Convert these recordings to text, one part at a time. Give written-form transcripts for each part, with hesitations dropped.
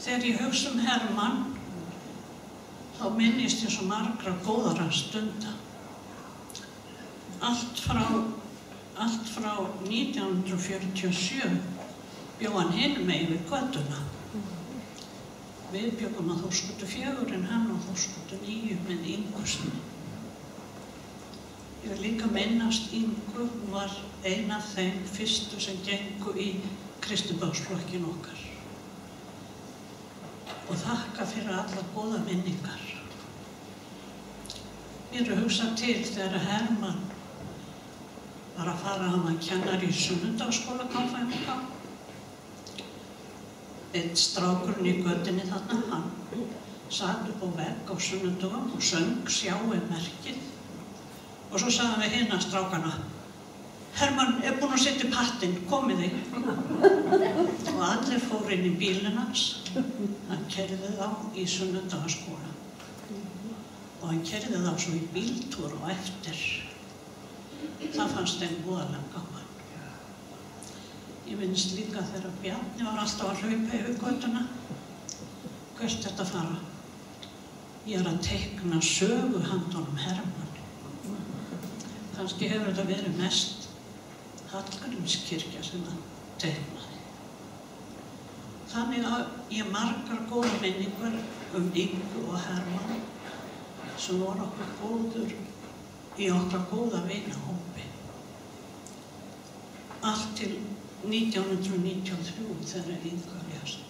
Þegar ég hugsa Hermann, þá minnist ég svo margra góðara stunda. Allt frá 1947 bjó hann hinum megin við götuna. Við bjögum að Þórsgötu 4 en hann á Þórsgötu 9 með Ingu sinni. Ég vil líka minnast Ingu, hún var ein af þeim fyrstu sem gengu í Kristniboðsflokkinn okkar. Og þakka fyrir alla góða minningar. Mér hugsað til þegar Hermann var að fara, hann var kennari í Sunnudagsskóla KFUK. Einn strákurinn í götunni þarna, hann sat upp á vegg á sunnudögum og söng Sjáið merkið. Og svo sagði hann við hina strákana, Hermann er búinn að setja pattinn, komið þig. Og allir fóru inn í bílinn hans. Hann keyrði þá í Sunnudagaskóla. Og hann keyrði þá svo í bíltúr og eftir. Það fannst þeim voðalega gaman. Ég minnist líka þegar Bjarni var alltaf að hlaupa yfir götuna. Hvert ertu að fara? Ég er að teikna sögu handa honum Hermann. Kannski hefur þetta verið mest Hallgrímskirkja sem hann teiknaði. Þannig að ég margar góða minningar Ingu og Hermann sem voru okkur góður í okkar góða vinahópi. Allt til 1993 þegar Inga lést.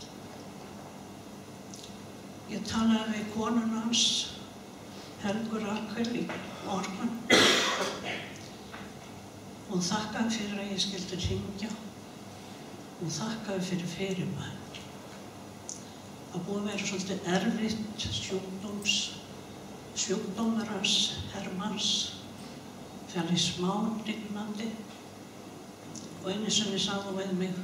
Ég talaði við konuna hans, Helgu Rakel, í morgun. Hún þakkaði fyrir að ég skyldi hringja. Hún þakkaði fyrir fyrirmæli. Það búið að vera svolítið erfitt sjúkdómur hans Hermanns fer í smá dignandi. Og einu sinni sagði hún við mig,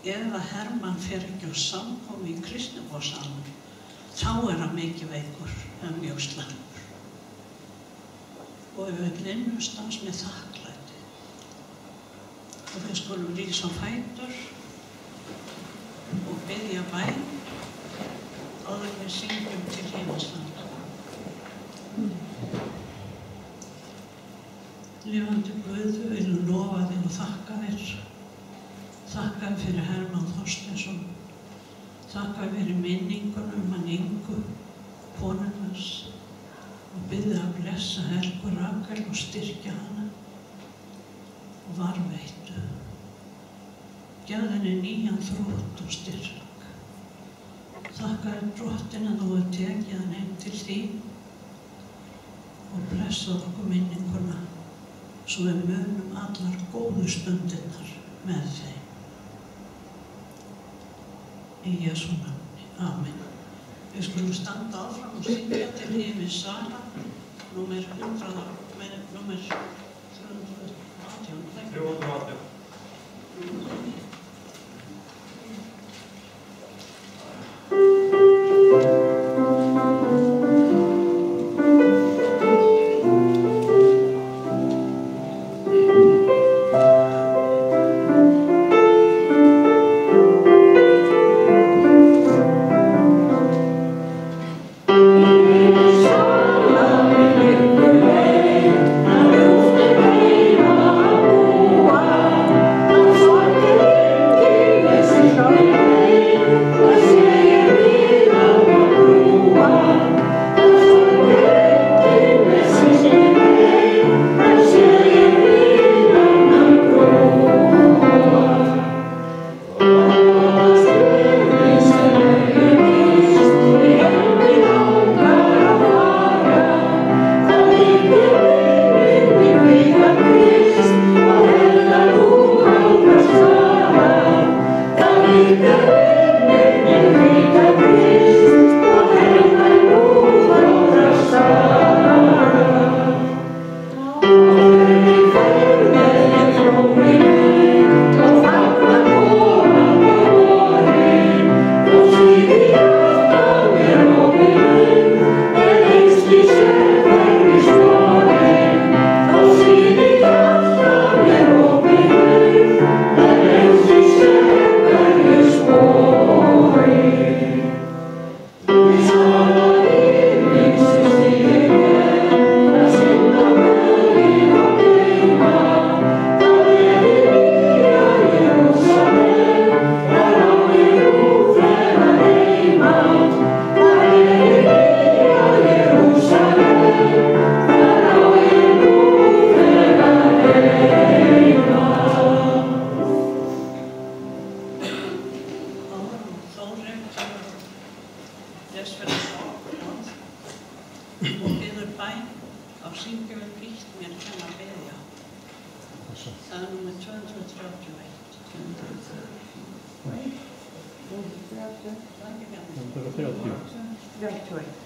ef að Hermann fer ekki á samkomu í Kristniboðssalnum, þá er hann mikið veikur, mjög slæmur. Og við minnumst hans með þakklæti. Og við skulum rísa á fætur og biðja bæn áður við syngjum til himnaslanda. Lifandi Guð, við viljum lofa þig og þakka þér. Þakka þér fyrir Hermann Þorsteinsson. Þakka þér fyrir minningunum hann Ingu, konur hans. Og biðja að blessa Helgu Rakel og styrkja hana og varveittu. Gefðu henni nýjan þrótt og styrk. Þakka þér Drottinn að þú hefur tekið hann heim til þín og blessað okkur minninguna svo við munum allar góðu stundirnar með þeim. Í Jesú nafni. Amen. Við skulum standa áfram og syngja til Himins sala, númer 318. Oh les fyrir það orð og biður bæn, þá syngjum við Flýtt mér kenna biðja. Það er númer 231. 231.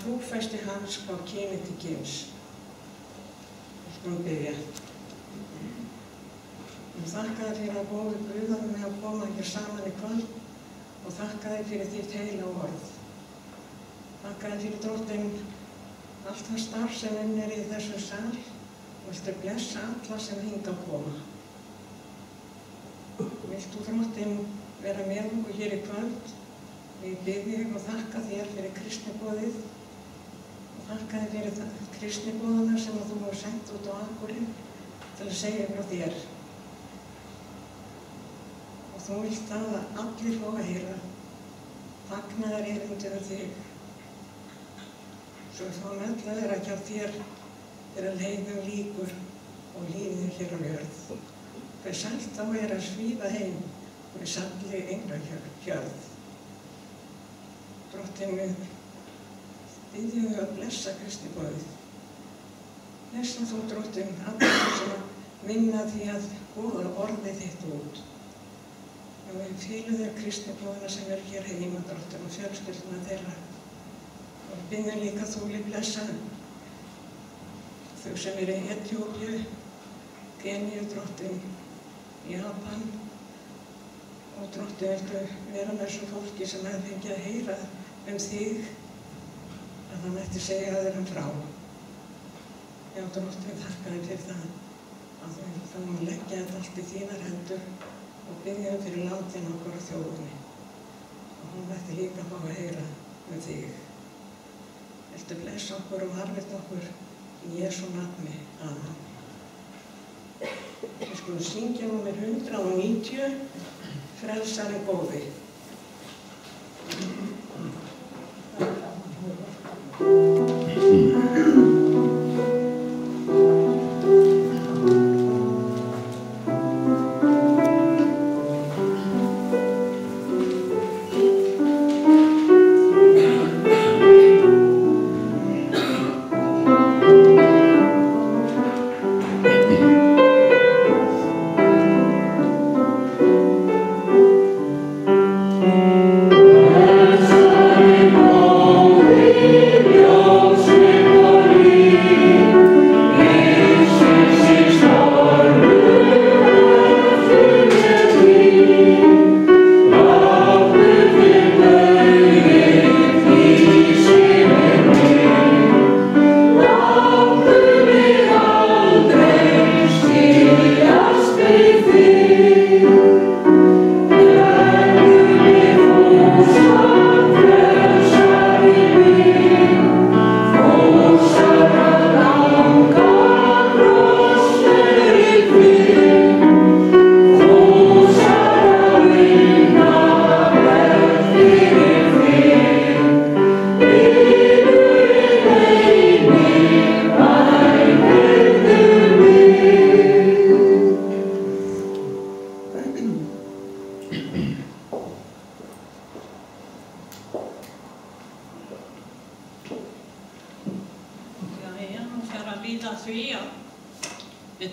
Trúfesti hans frá kyni til kyns. Og skulum biðja. Þakka þér fyrir að góðu Guð með að koma hér saman í kvöld og þakka þér fyrir þitt heila orð. Þakka þér fyrir Drottinn allt það starf sem er í þessu sal og viltu blessa alla sem hingað koma. Viltu Drottinn vera með okkur hér í kvöld? Við biðjum og þakka þér fyrir kristniboðið. Þakka þér fyrir kristniboðana sem þú hefur sendt út á Akurinn til að segja frá þér. Og þú vilt það að allir fá að heyra fagnaðar erindi um þig. Svo við fáum öll að vera hjá þér þegar leiðum lýkur og líður hér á jörð. Hver sælt þá er að svífa heim með salli englahjörð. Drottinn við biðjum við að blessa kristniboðið. Blessa þú Drottinn allir sem vinna því að góða orðið þitt út. Og við fylgum þér kristniboðina sem hér heima Drottinn og fjölskylduna þeirra. Og biðjum líka þú blessa þau sem í Eþíópíu, Keníu Drottinn, Japan og Drottinn viltu vera með þessu fólki sem fengið að heyra þig að það mætti segja þér frá. Já, Drottinn, þakka þér fyrir það að þú leggja þetta allt í þínar hendur og biðja fyrir landinu okkur og þjóðinni. Og hún mætti líka fá að heyra þig. Viltu blessa okkur og varðveita okkur í Jesú nafni. Amen. Við skulum syngja númer 190, Frelsarinn góði.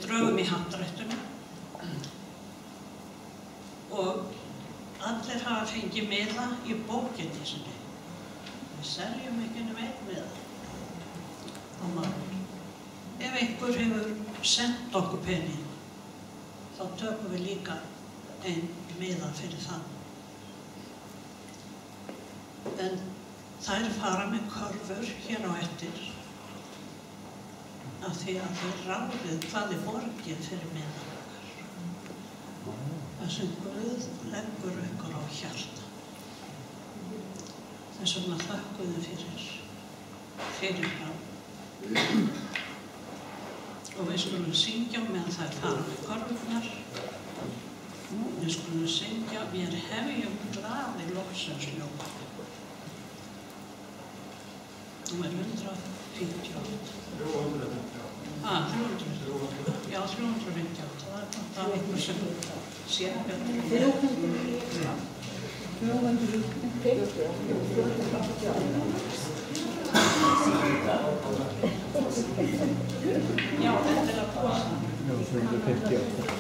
drögum í happdrættinu og allir hafa fengið miða í bókinni sinni. Við seljum ekki nema einn miða á mánuði. Ef einhver hefur sendt okkur pening, þá tökum við líka einn miða fyrir það. En þær fara með körfur hér á eftir af því að þið ráðið hvað þið borgið fyrir miðan okkar. Það sem Guð leggur ykkur á hjarta. Þess vegna þökkum við fyrir það. Og við skulum syngja meðan þær fara með körfurnar. Við skulum syngja Vér hefjum glaði lofsins-ljóð. Númer 158. 300. 300. Já, 358. Það er einhver sem sér betur. 358. Já, þetta er að búa. Já, 358.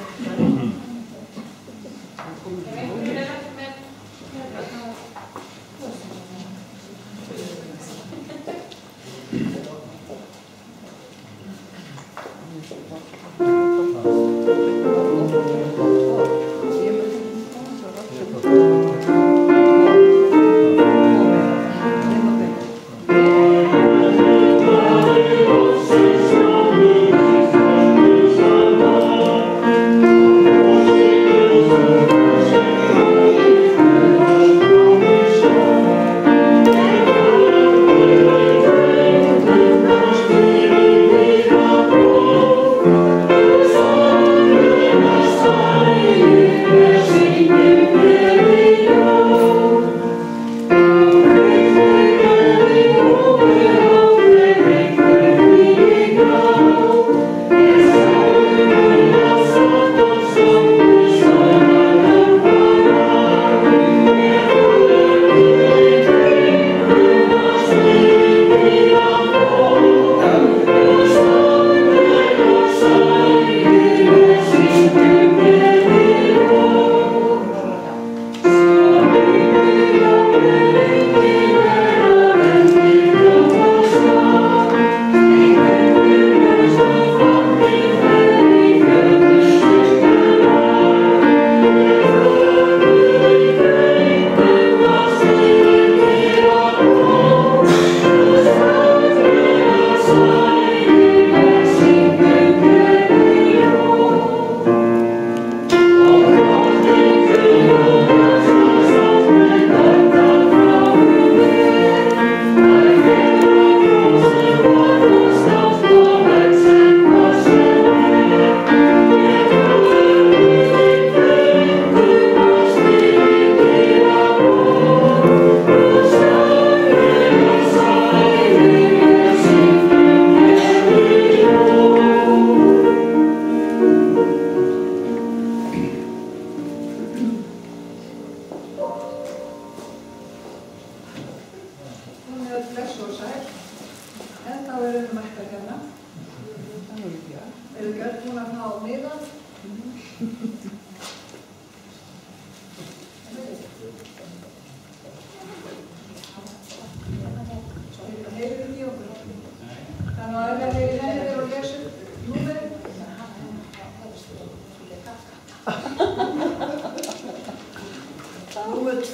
Númer 2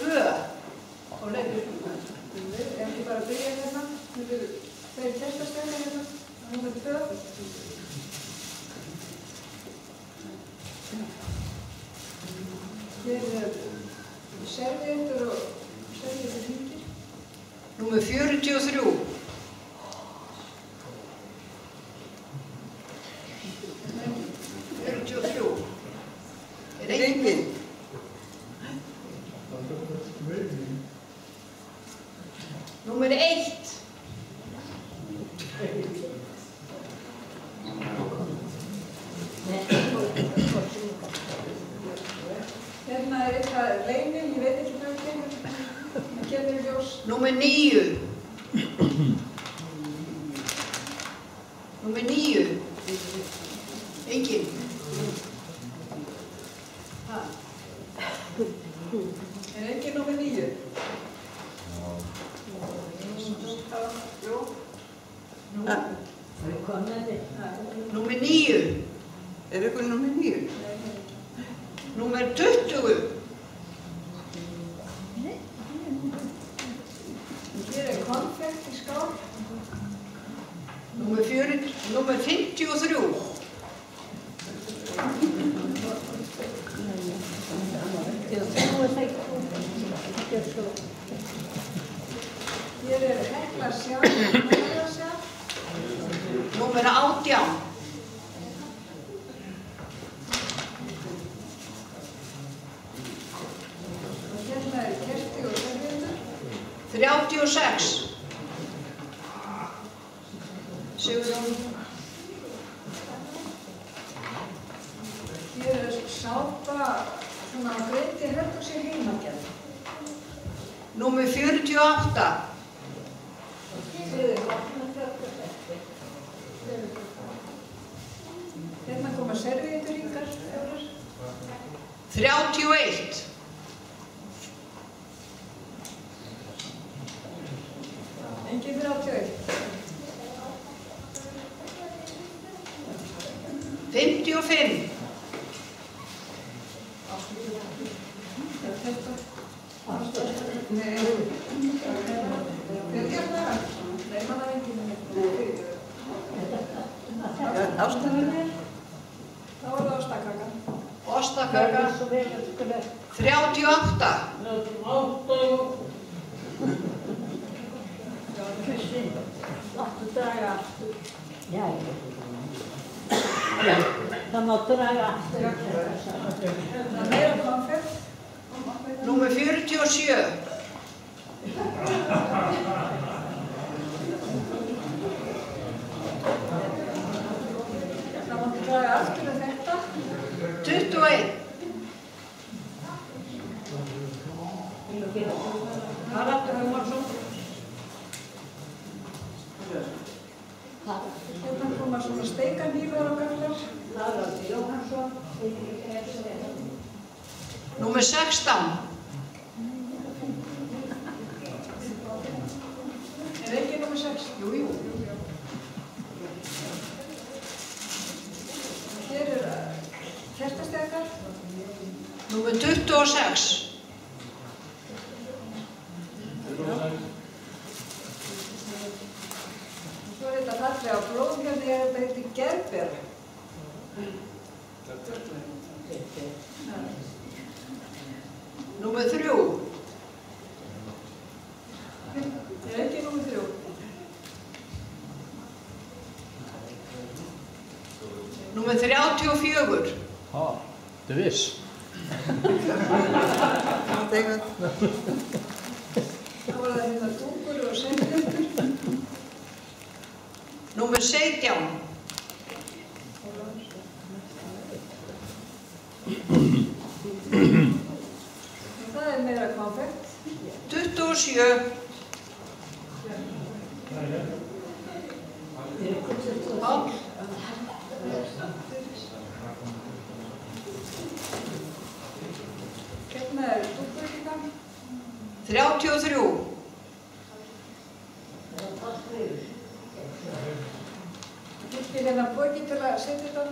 og leikur. Ekki bara að byrja hérna, þeir kertastæðina hérna, númer 2. Hér er serviettur og serviettur hringir. Númer 43. Er enginn? Númer 1. Hérna er eitthvað leynir, ég veit ekki hvað kemur. Það kemur í ljós. Númer 9. Númer 9. Enginn. Engin númer 9? Jú. Númer 9. Ykkur númer 9? Númer 20. Hér konfekt í skál. Númer 53. Hér Hekla sjá. Númer 18. Hérna kerti og servíettur. 36. Sigurjón. Hér sápa svona á breyti heldur sér heimagerð. Númer 48. Hérna koma servíettur yngar. 31. Engin 31. 55. Nei, mann af enginn. Ástakaka. Þá það ostakaka. Ostakaka. 38. Kristín, láttu draga aftur. Já. Það má draga aftur. Það meira konfekt. Númer 47. Það máttu draga aftur með þetta. 21. Haraldur Humarsson. Hérna koma svona steikanhýfar og gamlar. Númer 16. Ekki númer 6? Jú. Hér kertastekar. Númer 26. Svo þetta fallega blóm hérna, þetta heitir gerber. Númer 3. Ekki númer 3. Númer 34. Du viss. Þá var það hérna dúkur og servíettur. Númer 17. Það meira konfekt. 27. Páll. Hérna dúkur líka. 33. Fylgir hérna bóki til að setja þetta.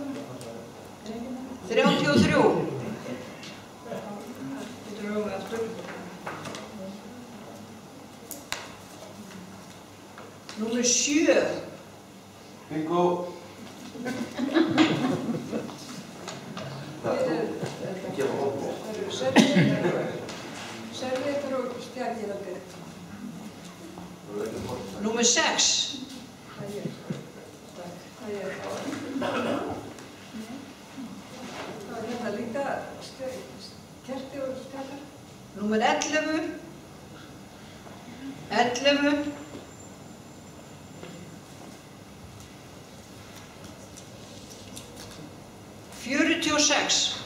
33. Drögum aftur. Númer 7. Bingo. Servíettur og stjarnirabir. Númer 6. Það er hérna líka kerti og stjarnar. Númer 11. 46.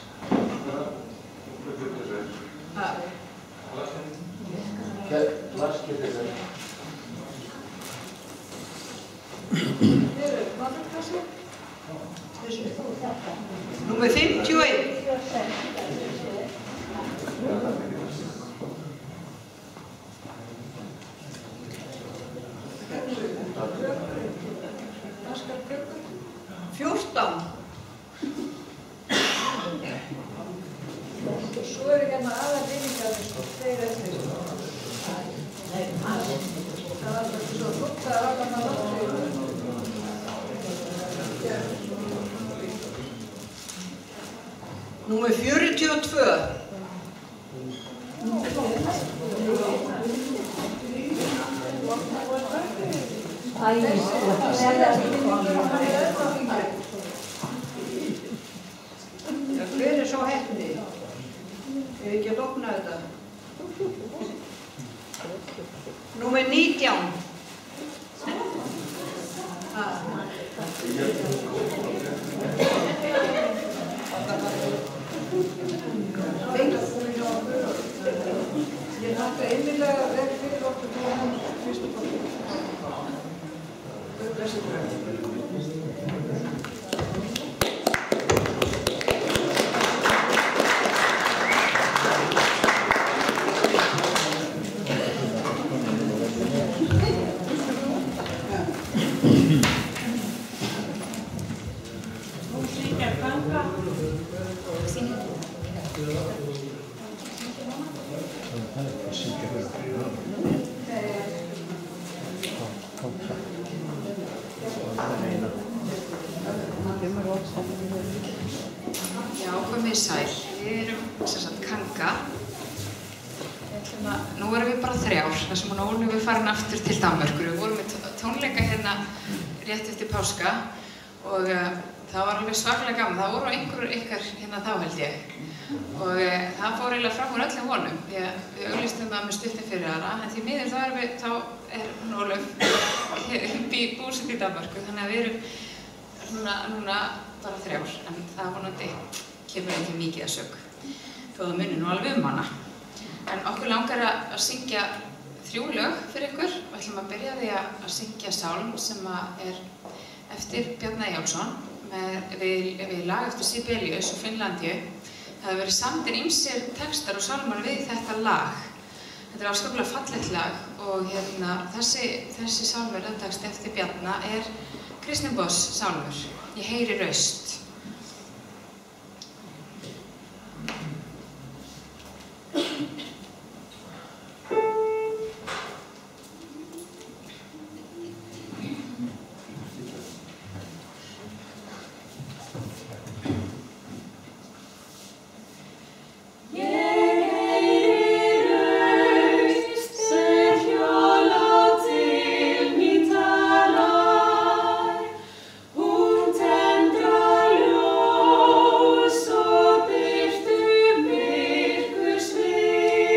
Maturkassi. Númer 51. Og svo eru hérna aðalvinningarnir, sko, þeir eftir. Það var alltaf svo þútt að ráða hann að láta. Númer 42. Hver er svo heppni? Ef ekki að opna þetta. Númer 19. Ég þakka einmilega verið fyrir okkur til hann fyrstu fólk. Blessi dröð. Já, komið sæl. Við erum sem sagt Kanga. Nú erum við bara 3 ár, þar sem nú erum við farin aftur til Danmörkur. Við vorum með tónleika hérna rétt eftir páska og það var alveg svakalega gaman. Það voru einhverjur ykkar hérna þá held ég. Og það fór eiginlega fram úr öllum vonum. Við auglýstum það með stuttum fyrir aðra, en því miður þá er hún Ólöf búsett í Danmörku, þannig að við erum núna bara 3 ár, en það vonandi kemur ekki mikið að sök, þó það munir nú alveg hana. En okkur langar að syngja 3 lög fyrir ykkur. Við ætlum að byrja því að syngja sálm sem er eftir Bjarna Eyjálsson við lag eftir Sibelius og Finnlandíu. Það hefur verið samdir ýmsir textar og sálmar við þetta lag. Þetta er afskaplega fallegt lag og þessi sálmur eftir Bjarna er Kristniboðs sálmur. Ég heyri raust. Tendra ljós og birtu myrkur svið.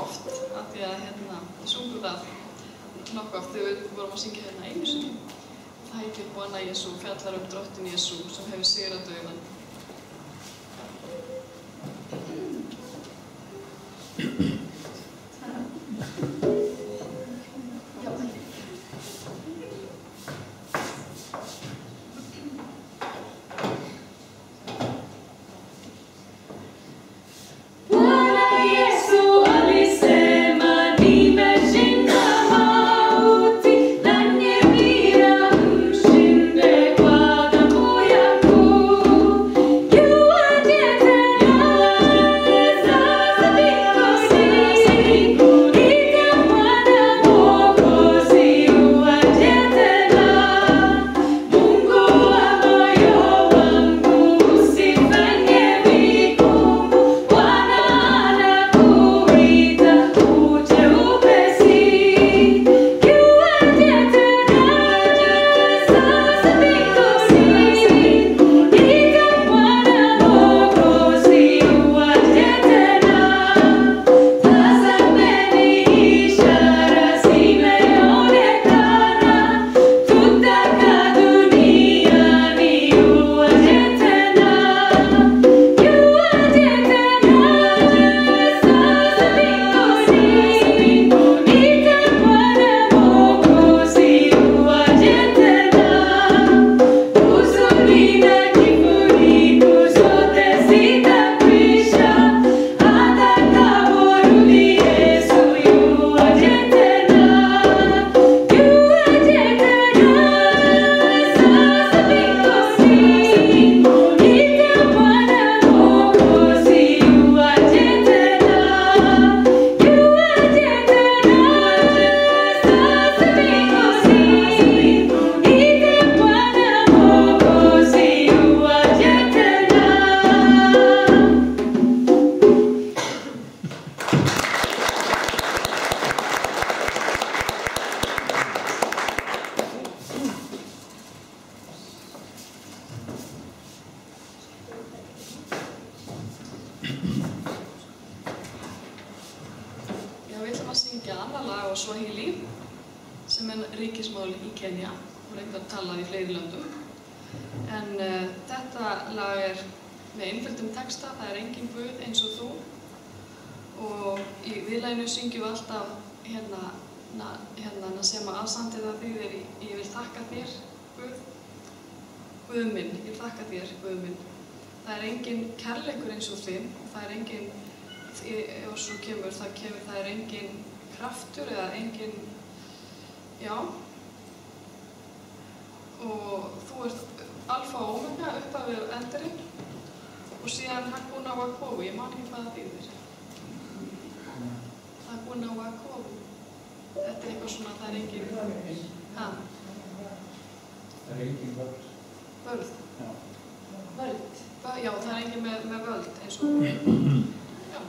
oft, af því að við sungum það nokkuð oft þegar við vorum að syngja einu sinni. Það heitir Bwana Jesú, fjallar drottinn Jesú sem hefur sigrað dauðann. sem ríkismál í Kenya og reyndar talað í fleiri löndum. En þetta lag með einföldum texta, það engin Guð eins og þú. Og í viðlaginu syngjum við alltaf hérna sem að asandi það þýðir ég vil þakka þér, Guð. Guð minn, ég vil þakka þér, Guð minn. Það engin kærleikur eins og þinn, það engin, og svo kemur, það engin kraftur eða engin, já. Og þú ert alfa og omega, upphafið og endurinn. Og síðan Hakuna Wakobu, ég man ekki hvað það þýðir. Hakuna Wakobu. Þetta eitthvað svona, það engin, ha? Það engin völd. Völd? Já. Völd? Já, það engin með völd eins og já.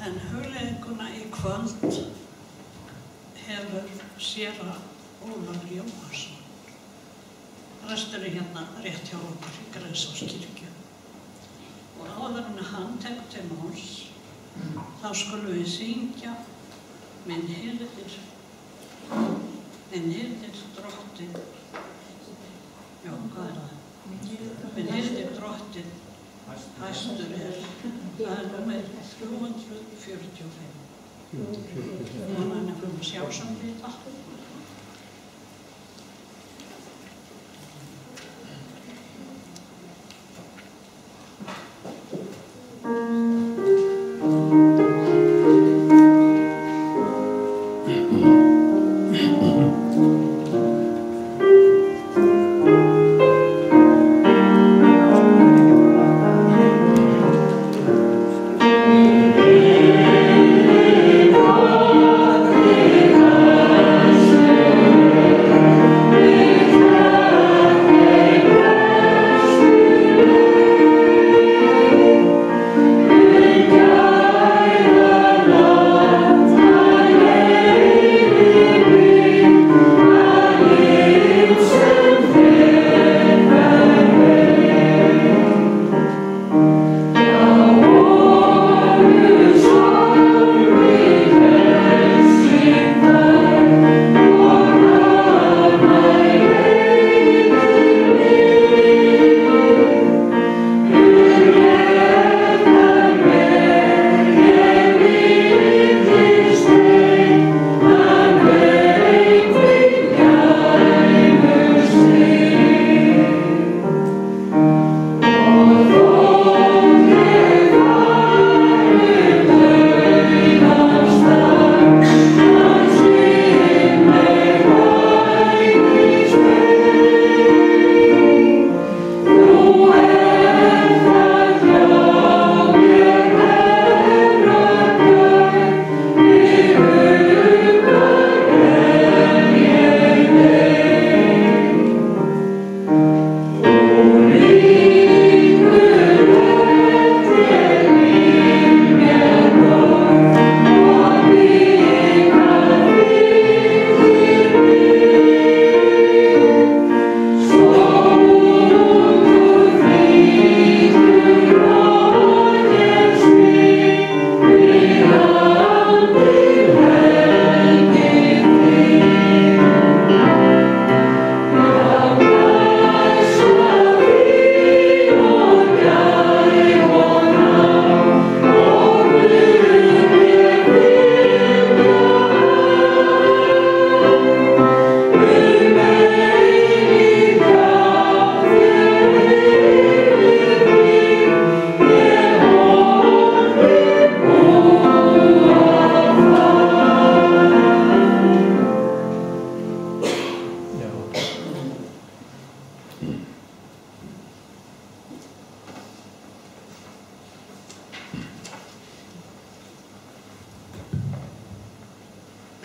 En hugleiðinguna í kvöld hefur séra Ólafur Jóhannsson. Restur hérna rétt hjá okkur í Grensáskirkju. Og áður en hann tekur til máls, þá skulum við syngja Minn hirðir drottinn. Já, hvað er það? Minn hirðir drottinn, hæstur er. Það er númer 345. Þannig að við sjá samlita.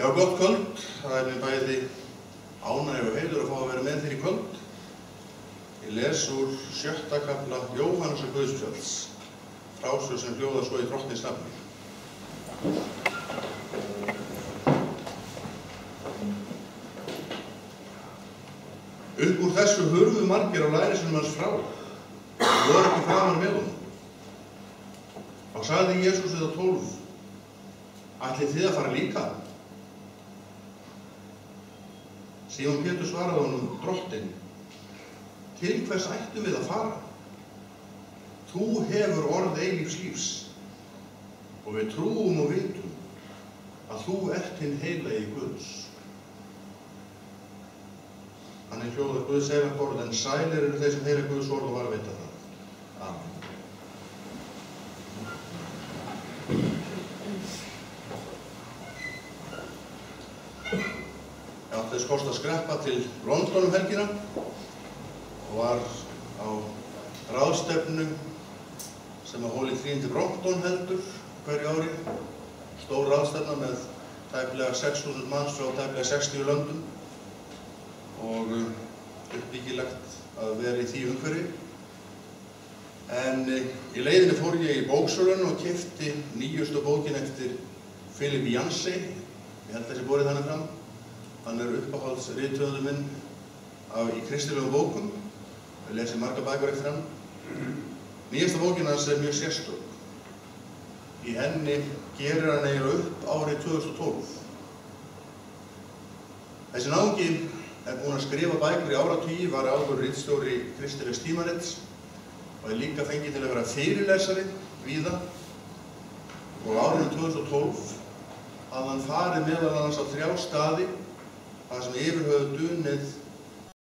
Já, gott kvöld. Það er mér bæði ánægju og heiður að fá að vera með þér í kvöld. Ég les úr 6. kafla Jóhannesar Guðspjalls, frásögn sem hljóðar svo í Drottins nafni. Upp úr þessu hurfu margir á lærisveinum hans frá og voru ekki framan með honum. Þá sagði Jesús við þá 12: Ætlið þið að fara líka? Símon Pétur svaraði honum: Drottinn, til hvers ættum við að fara? Þú hefur orð eilífs lífs og við trúum og vitum að þú ert hinn heilagi Guðs. Þannig hljóðar Guðs evanborð, en sælir eru þeir sem heyra Guðs orð og varðveita það. Amen. Ég átti þess kost að skreppa til London helgina og var á ráðstefnu sem að Holy Trinity Brompton heldur hverju ári. Stór ráðstefna með tæplega 6.000 manns frá tæplega 60 löndum og uppbyggilegt að vera í því umhverfi. En í leiðinni fór ég í bóksölun og keypti nýjustu bókin eftir Philip Yancey. Ég held að þessi borið þannig fram. Hann uppáhaldsrithöfundur minn í kristilegum bókum. Ég lesi margar bækur eftir hann. Nýjasta bókin hans mjög sérstök. Í henni gerir hann eiginlega upp árið 2012. Þessi náungi búinn að skrifa bækur í áratugi, var áður ritstjóri kristilegs tímarits og líka fengið til að vera fyrirlesari víða. Og árið 2012 hafði hann farið meðal annars á 3 staði þar sem yfir höfðu dunið